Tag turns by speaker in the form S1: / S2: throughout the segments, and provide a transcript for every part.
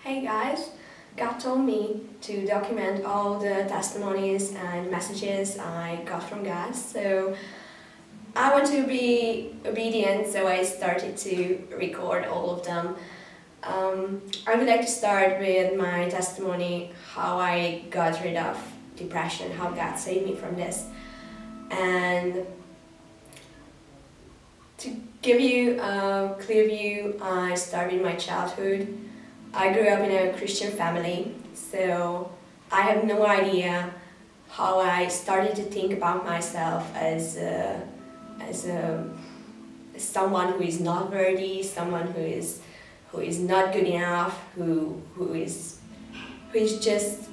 S1: Hey guys, God told me to document all the testimonies and messages I got from God, so I want to be obedient, so I started to record all of them. I would like to start with my testimony, how I got rid of depression, how God saved me from this. And to give you a clear view, I started my childhood. I grew up in a Christian family, so I have no idea how I started to think about myself as someone who is not worthy, someone who is not good enough, who is just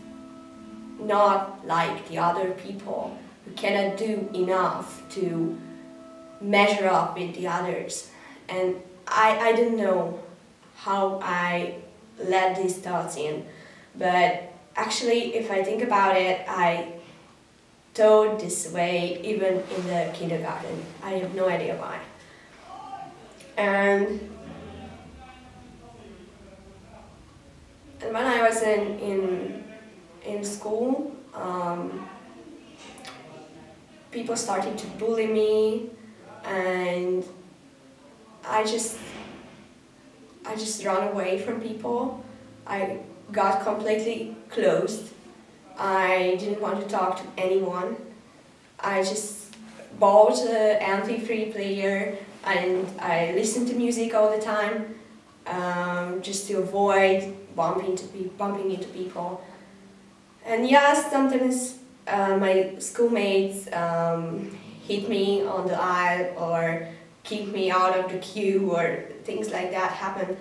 S1: not like the other people, who cannot do enough to measure up with the others. And I don't know how I let these thoughts in, but actually if I think about it, I thought this way even in the kindergarten. I have no idea why. And when I was in school, people started to bully me, and I just ran away from people. I got completely closed. I didn't want to talk to anyone. I just bought an MP3 player and I listened to music all the time, just to avoid bumping into people. And yes, sometimes my schoolmates hit me on the aisle or kick me out of the queue, or things like that happen.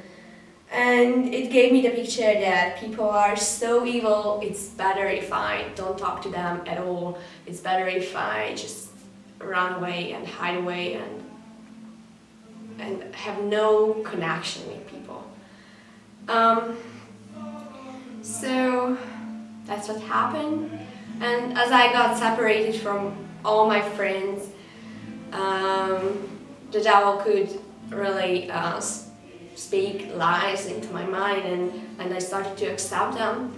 S1: And it gave me the picture that people are so evil, it's better if I don't talk to them at all. It's better if I just run away and hide away and have no connection with people. So that's what happened. And as I got separated from all my friends, the devil could really speak lies into my mind, and I started to accept them.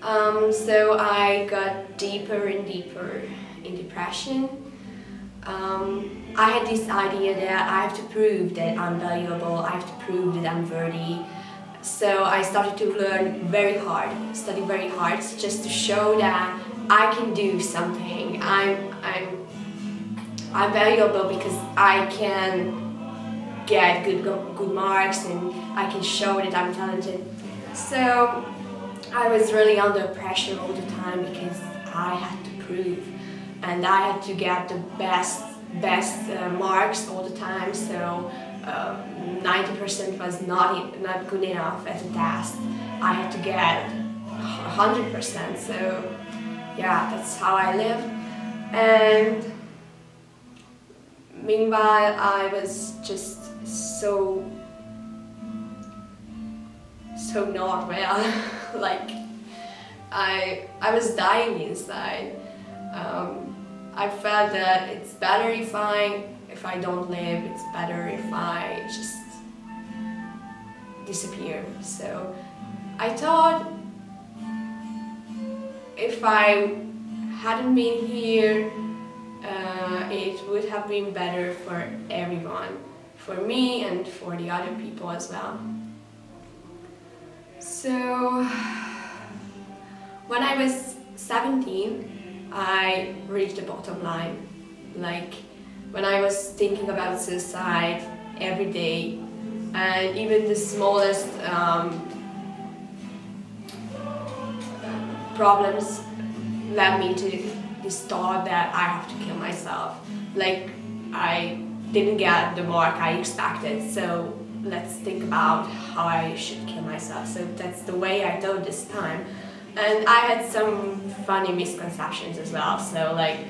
S1: So I got deeper and deeper in depression. I had this idea that I have to prove that I'm valuable, I have to prove that I'm worthy. So I started to learn very hard, study very hard, just to show that I can do something. I'm valuable because I can get good marks and I can show that I'm talented. So I was really under pressure all the time because I had to prove, and I had to get the best marks all the time. So 90% was not good enough at a test. I had to get 100%. So yeah, that's how I lived. And meanwhile, I was just so not well. Like I was dying inside. I felt that it's better if I don't live. It's better if I just disappear. So I thought if I hadn't been here, it would have been better for everyone, for me and for the other people as well. So when I was 17, I reached the bottom line. Like when I was thinking about suicide every day, and even the smallest problems led me to this thought that I have to kill myself. Like I didn't get the mark I expected, so let's think about how I should kill myself. So that's the way I thought this time. And I had some funny misconceptions as well. So like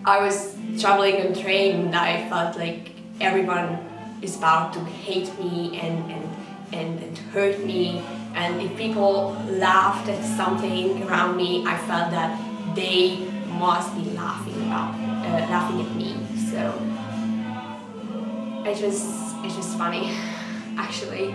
S1: I was traveling on train and I felt like everyone is about to hate me and hurt me. And if people laughed at something around me, I felt that they must be laughing at me. So it was funny, actually.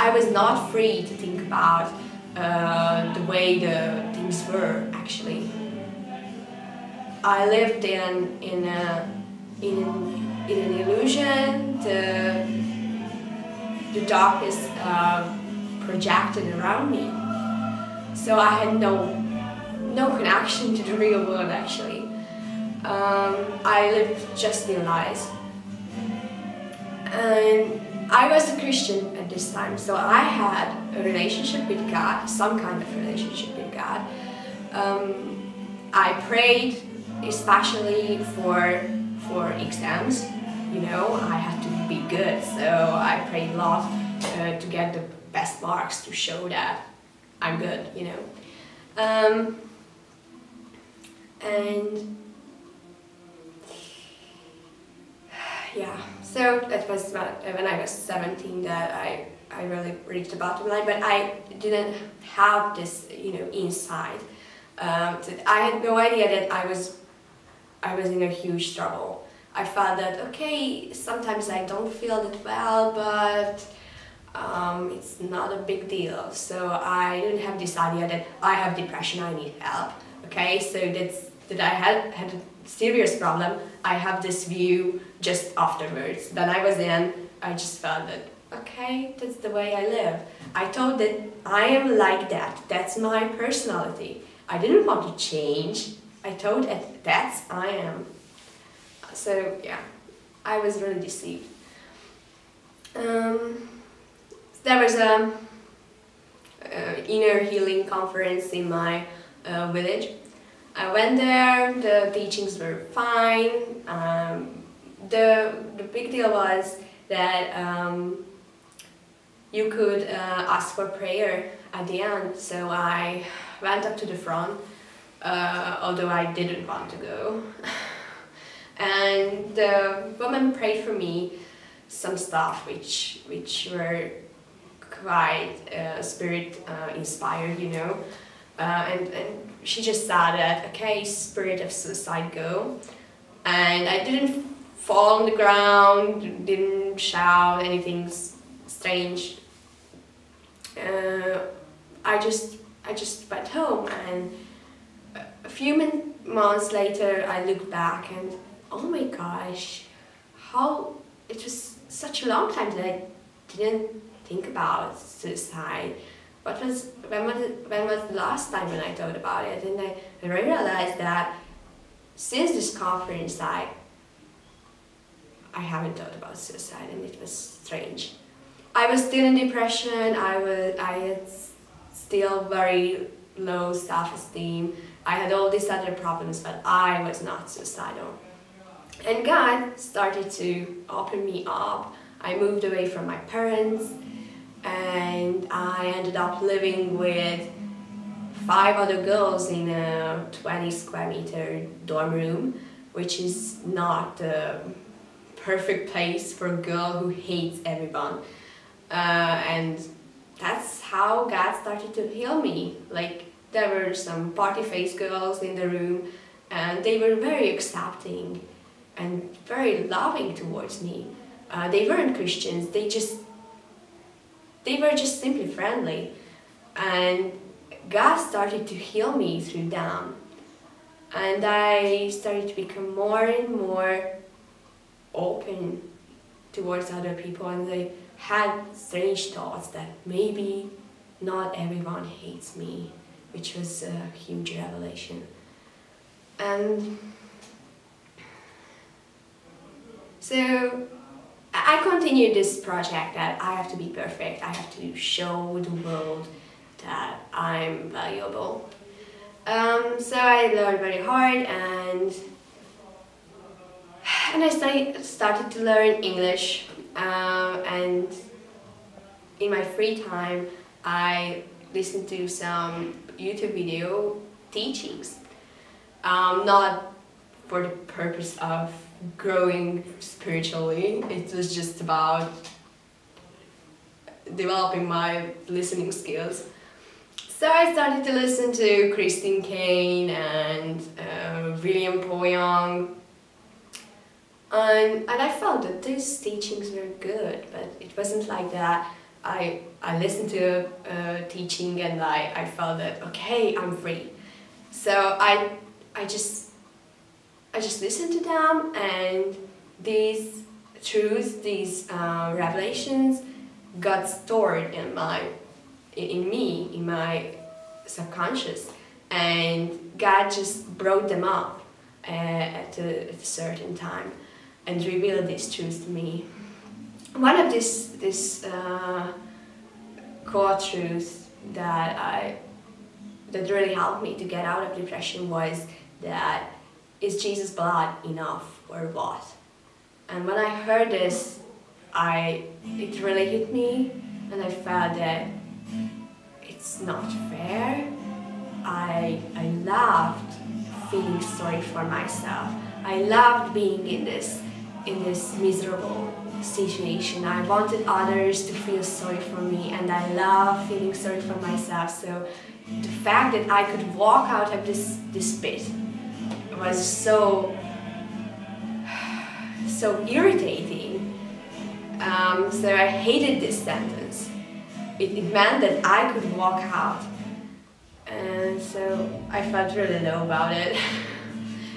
S1: I was not free to think about the way the things were actually. I lived in an illusion. The darkness projected around me, so I had no connection to the real world actually. I lived just in lies. And I was a Christian at this time, so I had a relationship with God, some kind of relationship with God. I prayed especially for exams, you know, I had to be good, so I prayed a lot to get the best marks to show that I'm good, you know. And yeah, so that was when I was 17 that I really reached the bottom line, but I didn't have this, you know, inside. So I had no idea that I was in a huge trouble. I felt that, okay, sometimes I don't feel that well, but it's not a big deal. So I didn't have this idea that I have depression, I need help. Okay, so that I had a serious problem. I have this view just afterwards. When I was in, I just felt that, okay, that's the way I live. I thought that I am like that. That's my personality. I didn't want to change. I thought that that's I am. So yeah, I was really deceived. There was a inner healing conference in my village. I went there, the teachings were fine. The big deal was that you could ask for prayer at the end, so I went up to the front, although I didn't want to go. And the woman prayed for me some stuff which were quite spirit inspired, you know. And she just said that, okay, spirit of suicide, go. And I didn't fall on the ground, didn't shout anything strange. I just went home, and a few months later I looked back and, oh my gosh, how it was such a long time that I didn't think about suicide. When was the last time when I thought about it? And I realized that since this conference I haven't thought about suicide, and it was strange. I was still in depression, I had still very low self-esteem, I had all these other problems, but I was not suicidal. And God started to open me up. I moved away from my parents, and I ended up living with 5 other girls in a 20 square meter dorm room, which is not the perfect place for a girl who hates everyone. And that's how God started to heal me. Like, there were some party-faced girls in the room, and they were very accepting and very loving towards me. They weren't Christians, they were just simply friendly. And God started to heal me through them. And I started to become more and more open towards other people, and I had strange thoughts that maybe not everyone hates me, which was a huge revelation. And so I continued this project that I have to be perfect, I have to show the world that I'm valuable. So I learned very hard, and I started to learn English, and in my free time I listened to some YouTube video teachings, not for the purpose of growing spiritually, it was just about developing my listening skills. So I started to listen to Caine and William Poyang, and I felt that these teachings were good, but it wasn't like that I listened to teaching, and I felt that, okay, I'm free. So I just listened to them, and these truths, these revelations got stored in me, in my subconscious, and God just brought them up at a certain time and revealed these truths to me. One of these core truths that really helped me to get out of depression was that, is Jesus' blood enough or what? And when I heard this, it really hit me, and I felt that it's not fair. I loved feeling sorry for myself. I loved being in this miserable situation. I wanted others to feel sorry for me, and I love feeling sorry for myself. So the fact that I could walk out of this pit was so irritating. So I hated this sentence. It meant that I could walk out, and so I felt really low about it.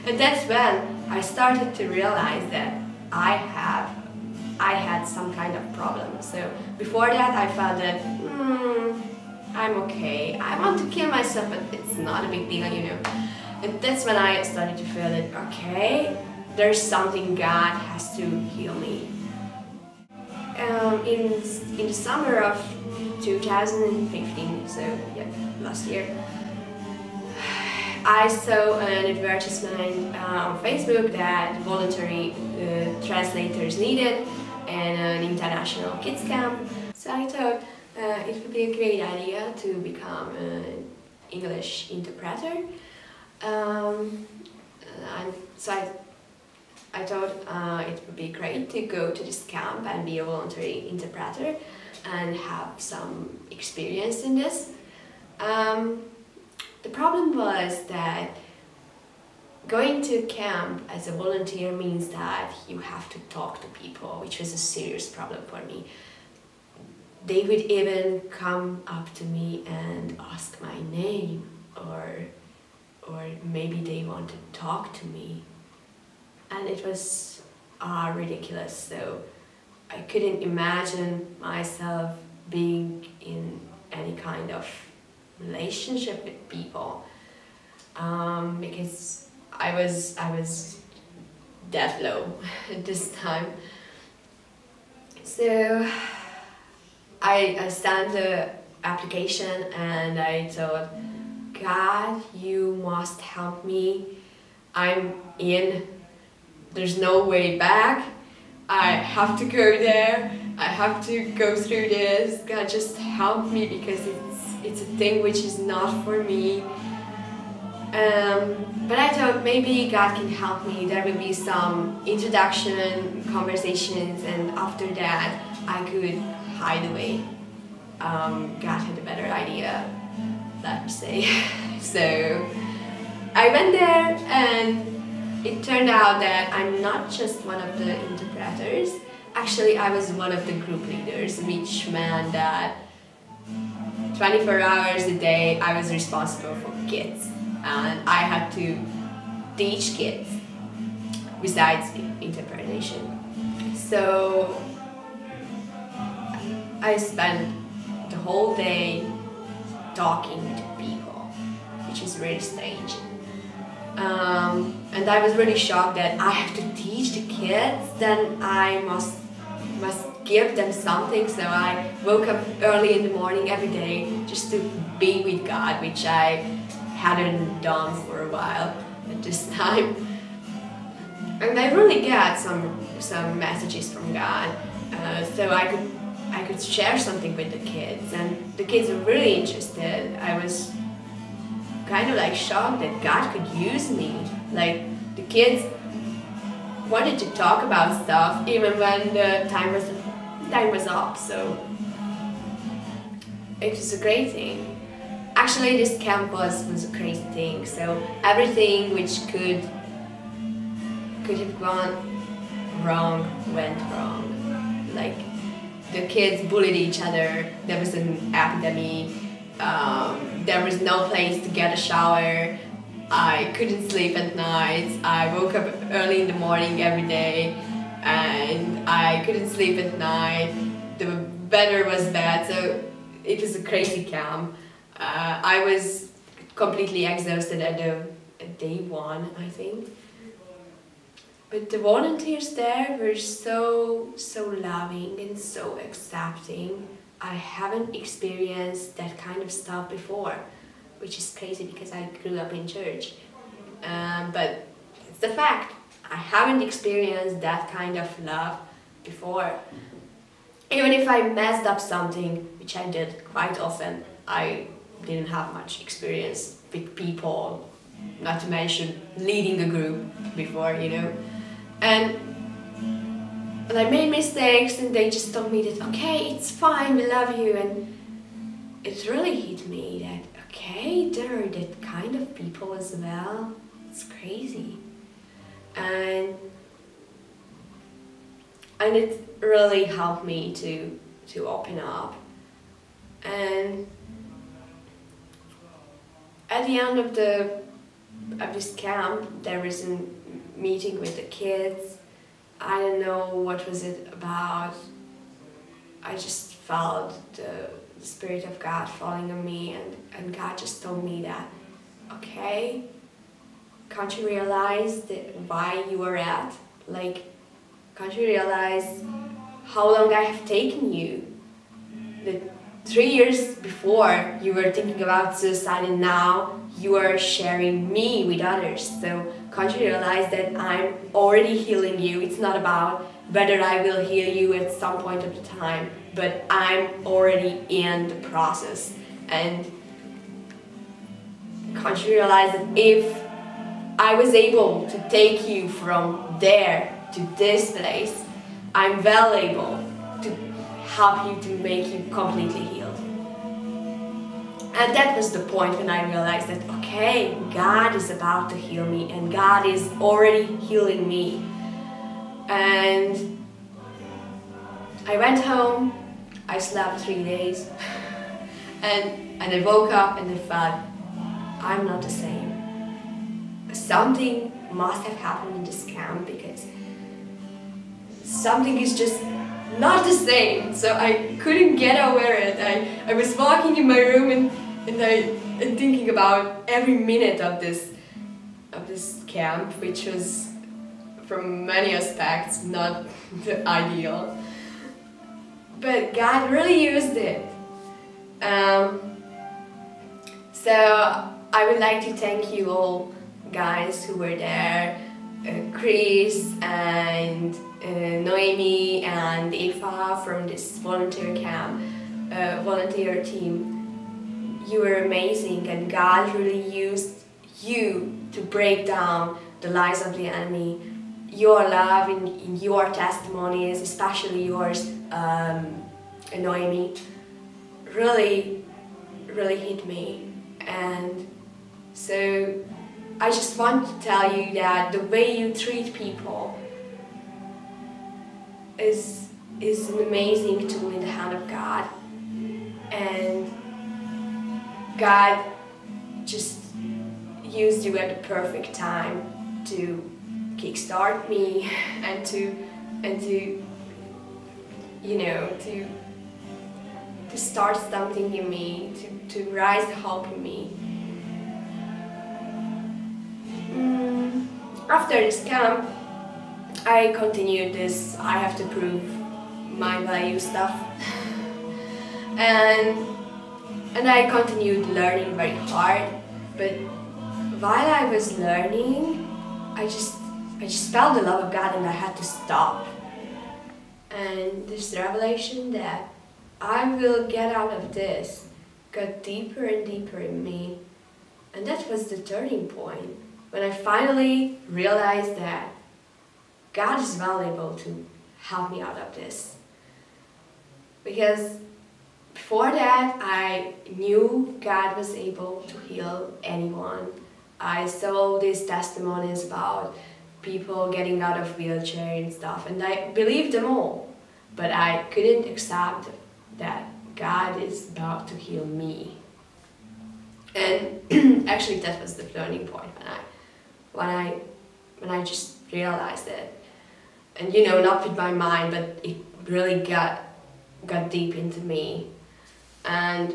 S1: And that's when I started to realize that I had some kind of problem. So before that I felt that I'm okay. I want to kill myself, but it's not a big deal, you know. And that's when I started to feel that, okay, there's something God has to heal me. In the summer of 2015, so yeah, last year, I saw an advertisement on Facebook that voluntary translators needed and an international kids camp. So I thought it would be a great idea to become an English interpreter. I thought it would be great to go to this camp and be a voluntary interpreter and have some experience in this. The problem was that going to camp as a volunteer means that you have to talk to people, which was a serious problem for me. They would even come up to me and ask my name, or maybe they want to talk to me. And it was ridiculous, so I couldn't imagine myself being in any kind of relationship with people, because I was that low at this time. So I sent the application, and I thought, God, you must help me. I'm in. There's no way back. I have to go there. I have to go through this. God, just help me, because it's a thing which is not for me. But I thought maybe God can help me. There will be some introduction conversations, and after that I could hide away. God had a better idea, let me say. So I went there, and it turned out that I'm not just one of the interpreters. Actually, I was one of the group leaders, which meant that 24 hours a day I was responsible for kids, and I had to teach kids besides interpretation. So I spent the whole day talking to people, which is really strange. And I was really shocked that I have to teach the kids, then I must give them something. So I woke up early in the morning every day just to be with God, which I hadn't done for a while at this time. And I really got some messages from God, so I could share something with the kids, and the kids were really interested. I was kind of like shocked that God could use me. Like, the kids wanted to talk about stuff even when the time was up, so it was a great thing. Actually, this camp was a crazy thing, so everything which could have gone wrong went wrong. Like,
S2: the kids bullied each other. There was an epidemic. There was no place to get a shower. I couldn't sleep at night. I woke up early in the morning every day, and I couldn't sleep at night. The weather was bad, so it was a crazy camp. I was completely exhausted at day one, I think. But the volunteers there were so loving and so accepting. I haven't experienced that kind of stuff before, which is crazy because I grew up in church. But it's the fact. I haven't experienced that kind of love before. Even if I messed up something, which I did quite often, I didn't have much experience with people, not to mention leading a group before, you know. And I made mistakes, and they just told me that, okay, it's fine, we love you. And it really hit me that, okay, there are that kind of people as well. It's crazy. And it really helped me to open up. And at the end of this camp, there was a meeting with the kids. I don't know what was it about. I just felt the Spirit of God falling on me, and God just told me that, okay, can't you realize why you are at? Like, can't you realize how long I have taken you? That 3 years before you were thinking about suicide, and now you are sharing me with others. So can't you realize that I'm already healing you? It's not about whether I will heal you at some point of the time, but I'm already in the process. And can't you realize that if I was able to take you from there to this place, I'm well able to help you to make you completely healed. And that was the point when I realized that, okay, God is about to heal me, and God is already healing me. And I went home, I slept 3 days, and I woke up and I felt, I'm not the same. Something must have happened in this camp, because something is just not the same. So I couldn't get over it. I was walking in my room and thinking about every minute of this camp, which was from many aspects not the ideal. But God really used it. So I would like to thank you all guys who were there, Chris and Noemi and Eva from this volunteer camp, volunteer team. You were amazing, and God really used you to break down the lies of the enemy. Your love in your testimonies, especially yours, Noemi, really hit me. And so I just want to tell you that the way you treat people is an amazing tool in the hand of God. And God just used you at the perfect time to kickstart me and to you know, to start something in me, to rise the hope in me. After this camp, I continued this I have to prove my value stuff, and I continued learning very hard. But while I was learning, I just felt the love of God, and I had to stop. And this revelation that I will get out of this got deeper and deeper in me, and that was the turning point when I finally realized that God is well able to help me out of this. Because before that, I knew God was able to heal anyone. I saw these testimonies about people getting out of wheelchair and stuff, and I believed them all. but I couldn't accept that God is about to heal me. And actually that was the turning point when I just realized it. And you know, not with my mind, but it really got deep into me. And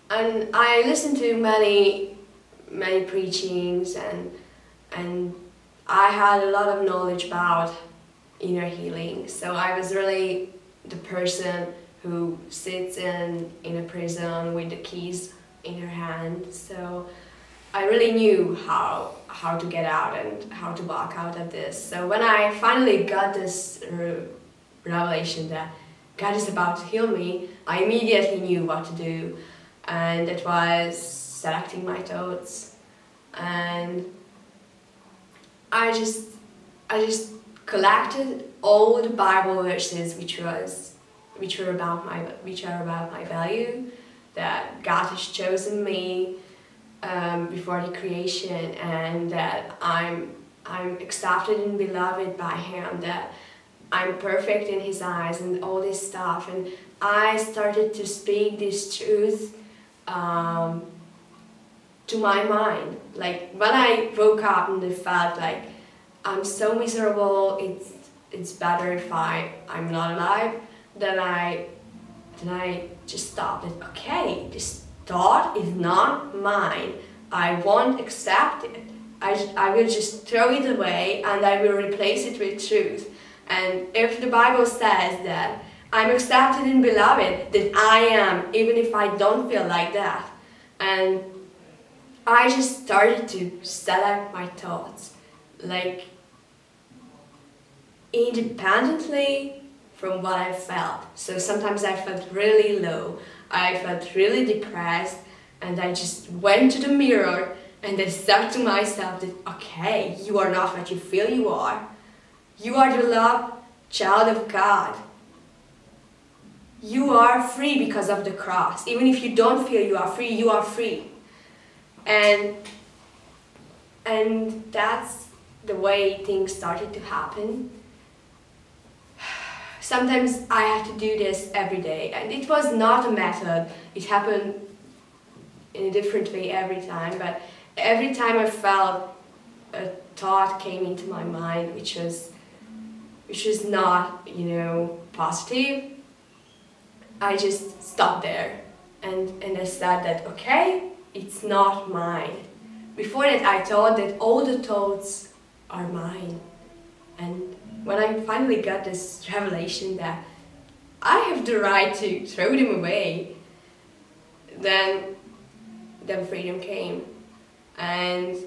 S2: I listened to many preachings, and I had a lot of knowledge about inner healing. So I was really the person who sits in a prison with the keys in her hand. So I really knew how to get out and how to walk out of this. So when I finally got this revelation that God is about to heal me, I immediately knew what to do. And it was selecting my thoughts. And I just collected all the Bible verses which are about my value, that God has chosen me before the creation, and that I'm accepted and beloved by Him, that I'm perfect in His eyes, and all this stuff. And I started to speak this truth to my mind. Like when I woke up and I felt like I'm so miserable, it's better if I'm not alive, then I just stopped it. Okay, this thought is not mine. I won't accept it. I will just throw it away, and I will replace it with truth. And if the Bible says that I'm accepted and beloved, then I am, even if I don't feel like that. And I just started to select my thoughts, like independently from what I felt. So sometimes I felt really low, I felt really depressed, and I just went to the mirror and I said to myself that, okay, you are not what you feel you are. You are the loved child of God. You are free because of the cross. Even if you don't feel you are free, you are free. And that's the way things started to happen. Sometimes I had to do this every day, and it was not a method. It happened in a different way every time, but every time I felt a thought came into my mind which was not, positive, I just stopped there and I said that, okay, it's not mine. Before that I thought that all the thoughts are mine. And when I finally got this revelation that I have the right to throw them away, then freedom came. And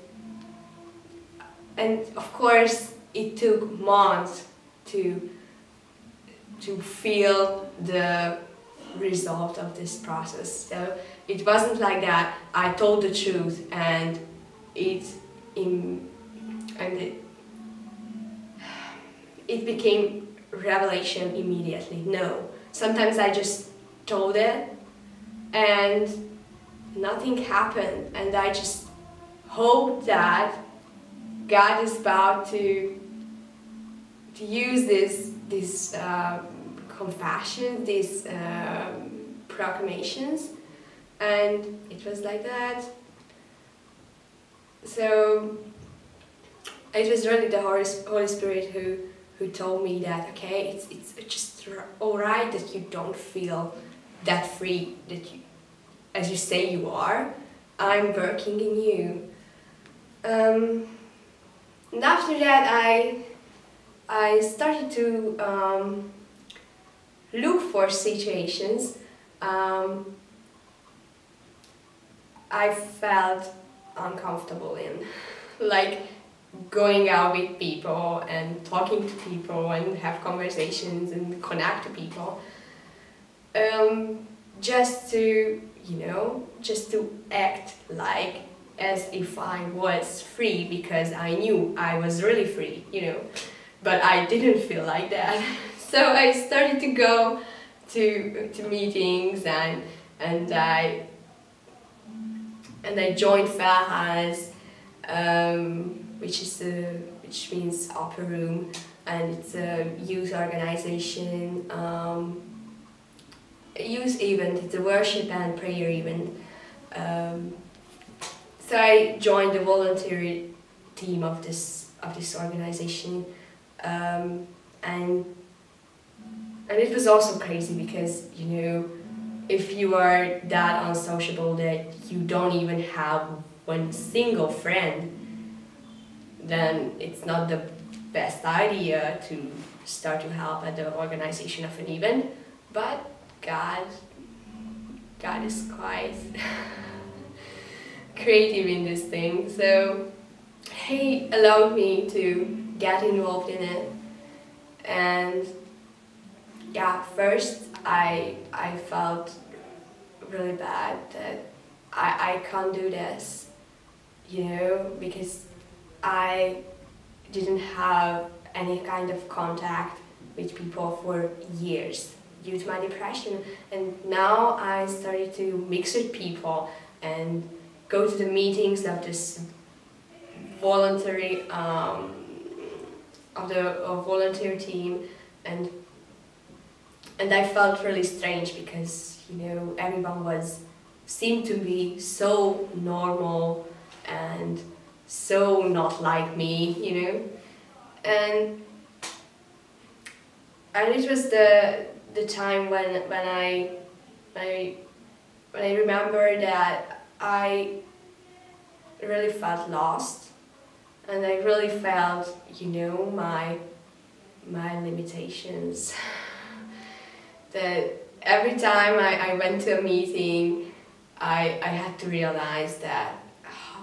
S2: of course it took months to feel the result of this process. So it wasn't like that I told the truth and it became revelation immediately. No. Sometimes I just told it and nothing happened, and I just hope that God is about to use this confession, these proclamations, and it was like that. So it was really the Holy Spirit who told me that, okay, it's just alright that you don't feel that free, that you, as you say you are. I'm working in you. And after that I started to look for situations I felt uncomfortable in, like going out with people and talking to people and have conversations and connect to people, just to act like as if I was free, because I knew I was really free, but I didn't feel like that. So I started to go to meetings and I joined Verhaas, which means upper room, and it's a youth organization, a youth event. It's a worship and prayer event. So I joined the volunteer team of this organization, and it was also crazy because, you know, if you are that unsociable that you don't even have one single friend, then it's not the best idea to start to help at the organization of an event. But God is quite creative in this thing, so He allowed me to get involved in it. And yeah, first I felt really bad that I can't do this, you know, because I didn't have any kind of contact with people for years due to my depression. And now I started to mix with people and go to the meetings of this voluntary volunteer team, and I felt really strange because, you know, everyone seemed to be so normal and so not like me, you know, and it was the time when I remember that I really felt lost, and I really felt, you know, my limitations. That every time I went to a meeting, I had to realize that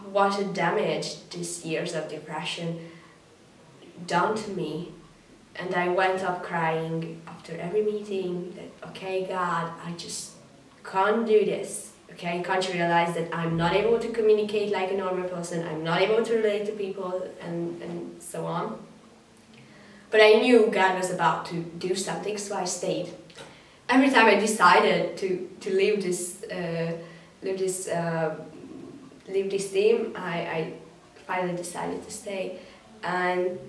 S2: what a damage these years of depression done to me. And I went up crying after every meeting that, okay, God, I just can't do this. Okay, can't you realize that I'm not able to communicate like a normal person, I'm not able to relate to people, and so on. But I knew God was about to do something, so I stayed. Every time I decided to leave this team, I finally decided to stay, and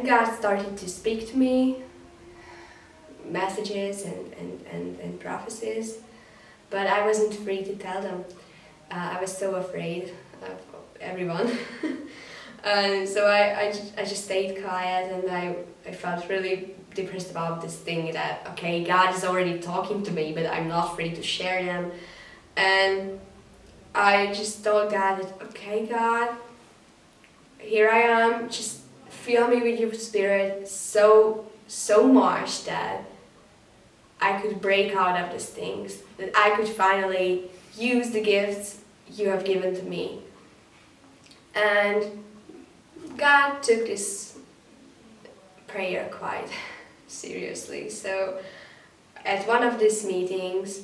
S2: God started to speak to me, messages and prophecies, but I wasn't free to tell them. I was so afraid of everyone. And so I just stayed quiet, and I felt really depressed about this thing that, okay, God is already talking to me, but I'm not free to share them. And I just told God that, okay, God, here I am, just fill me with your spirit so much that I could break out of these things, that I could finally use the gifts you have given to me. And God took this prayer quite seriously. So at one of these meetings,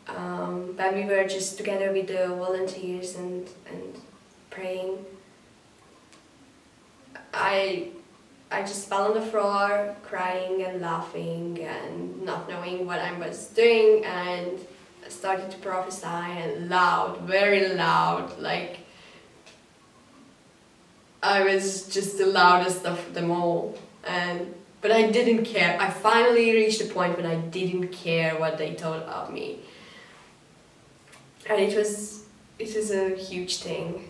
S2: when we were just together with the volunteers and praying, I just fell on the floor, crying and laughing and not knowing what I was doing, and I started to prophesy, and loud, very loud, like I was just the loudest of them all. But I didn't care. I finally reached a point when I didn't care what they thought of me. And it was a huge thing.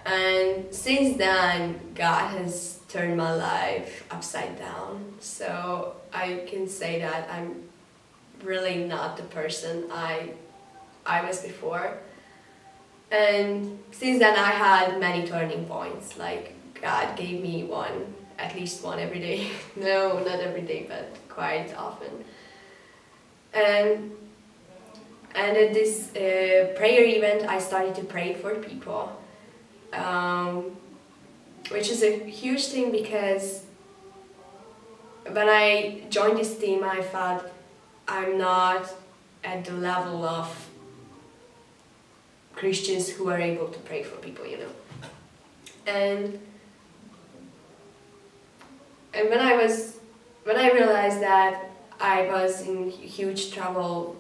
S2: And since then, God has turned my life upside down. So I can say that I'm really not the person I was before. And since then I had many turning points, like God gave me one, at least one every day. No, not every day, but quite often. And at this prayer event I started to pray for people, which is a huge thing, because when I joined this team I felt I'm not at the level of Christians who are able to pray for people, you know. And when I realized that I was in huge trouble,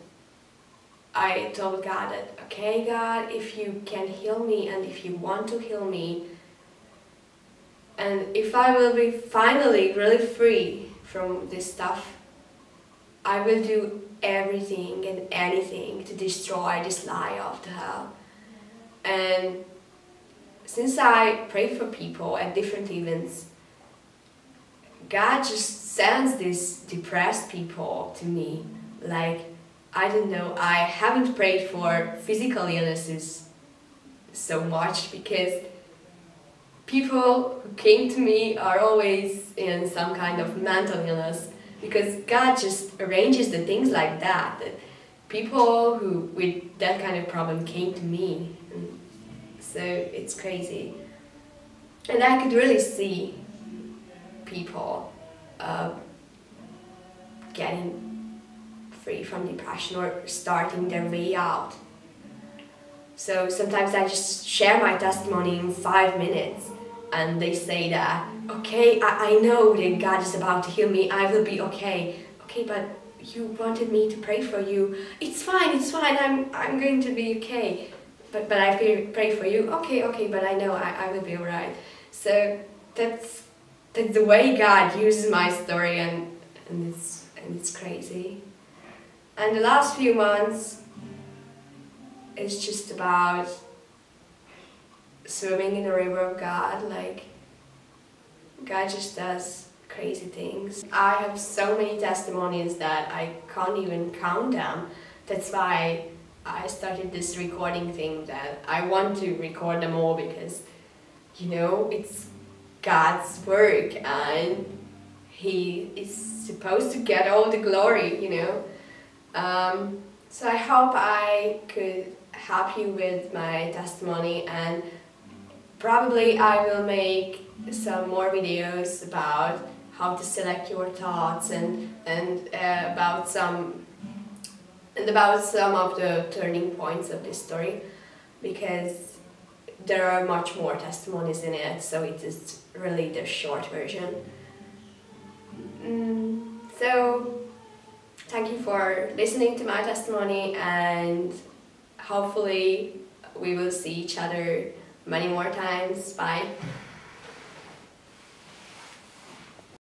S2: I told God that, okay, God, if you can heal me and if you want to heal me,
S1: And if I will be finally really free from this stuff, I will do everything and anything to destroy this lie of the hell. And since I pray for people at different events, God just sends these depressed people to me. Like, I don't know, I haven't prayed for physical illnesses so much because people who came to me are always in some kind of mental illness, because God just arranges the things like that. That people who with that kind of problem came to me. And so it's crazy. And I could really see people getting free from depression or starting their way out. So sometimes I just share my testimony in 5 minutes and they say that, okay, I know that God is about to heal me, I will be okay. Okay, but you wanted me to pray for you. It's fine, I'm going to be okay. But I pray for you. Okay, but I know I will be alright. So that's the way God uses my story, and it's crazy. And the last few months is just about swimming in the river of God. Like, God just does crazy things. I have so many testimonies that I can't even count them. That's why I started this recording thing, that I want to record them all, because, you know, it's God's work and He is supposed to get all the glory, you know. So I hope I could help you with my testimony, and probably I will make some more videos about how to select your thoughts and about some of the turning points of this story, because there are much more testimonies in it, so it is really the short version. So thank you for listening to my testimony, and hopefully we will see each other many more times. Bye.